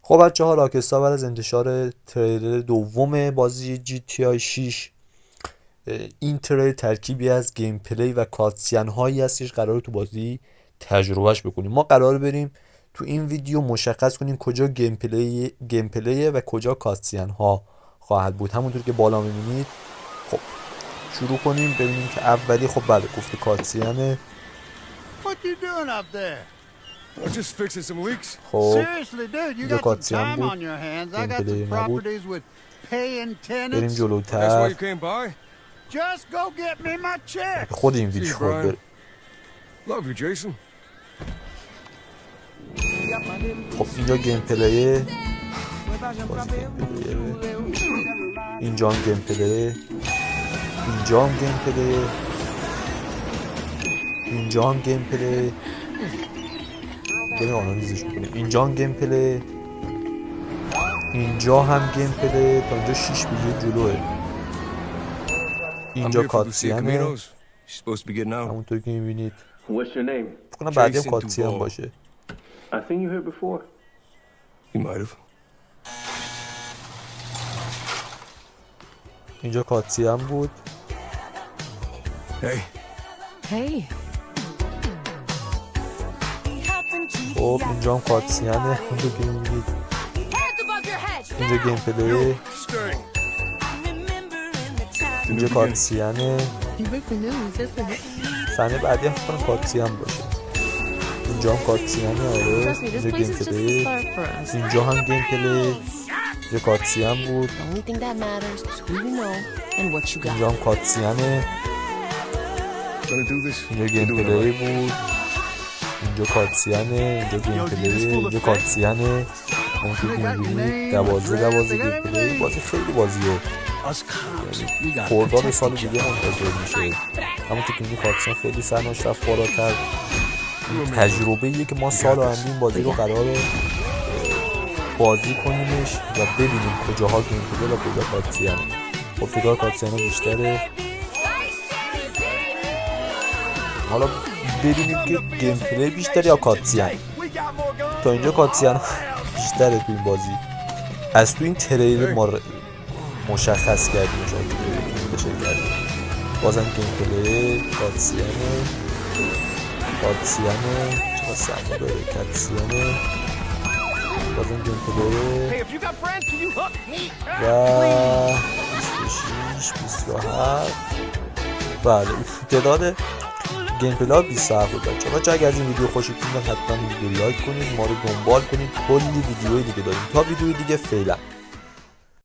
خب بچه‌ها، راکستار بعد از انتشار تریلر دوم بازی GTA 6 این تریلر ترکیبی از گیم پلی و کاتسین هایی هستش قراره تو بازی تجربهش بکنیم. ما قرار بریم تو این ویدیو مشخص کنیم کجا گیم پلی و کجا کاتسین ها خواهد بود. همونطور که بالا می‌بینید. خب شروع کنیم ببینیم که اولی خب بله گفته کاتسینه. What you doing up there? I'm just fixing some leaks. خب Seriously, dude, you اینجا got some کاتسین time بود. on your hands. I گیم got پلی some نبود. properties with paying بریم tenants. That's why جلوتر. you came by? Just go get me my check. خود این See ویدیو you, خود Brian. بره. Love you, Jason. خب اینجا گیم پلیه. اینجا هم گیم پلیه. اینجا هم گیم پلیه. اینجا هم گیم پلیه. بریم آنالیزش کنیم. اینجا هم گیم پلیه. اینجا هم گیم پلیه. تا اینجا 6 ویدیو جلوه. I'm اینجا here for Lucia کاتسینه. Caminos. She's supposed to be getting out. همونطور که میبینید. What's your name? فکر کنم بعدی هم Jason کاتسین Duval. باشه. I've seen you here before. You might have. اینجا کاتسین بود. Hey, Hey, خب اینجا هم کاتسینه. همونطور که میبینید. اینجا گیم پلیه. stay. اینجا کاتسینه. you break the news, isn't it? صحنه بعدی هم فکر کنم کاتسین باشه. اینجا هم کاتسینه. آره Trust me, this اینجا place گیم is just the پلیه. start for us. اینجا هم گیم پلی. اینجا کاتسین بود. The only thing that matters is who you know and what you got. اینجا هم کاتسینه. Gonna do this? اینجا We're گیم doing it پلی right. بود. اینجا کاتسینه. اینجا گیم پلی. اینجا کاتسینه. اون که می‌بینید 12 گیم پلی. بازی خیلی بازیه. Us cops, we got خرداد سال دیگه منتشر میشه. همونطور که می‌بینید کاتسین خیلی سرناش رفت بالاتر. تجربه‌ایه که ما سال آینده این بازی رو قراره بازی کنیمش و ببینیم کجاها گیم پلی و کجا کاتسینه. خب کجا کاتسینه بیشتره. حالا ببینیم که گیم پلی بیشتره یا کاتسین. تا اینجا کاتسین بیشتره تو این بازی. از تو این تریلر ما مشخص کردیم که منتشر کردیم. بازم گیم پلی کاتسینه. چرا سرما داره کاتسینه. بازم گیم پلی و 26 27 بله تعداد گیم پلی ها 27 بود بچه. اگر از این ویدیو خوشتون اومد حتما این ویدیو لایک کنید، ما رو دنبال کنید. کلی ویدیوهای دیگه داریم. تا ویدیوی دیگه فعلا.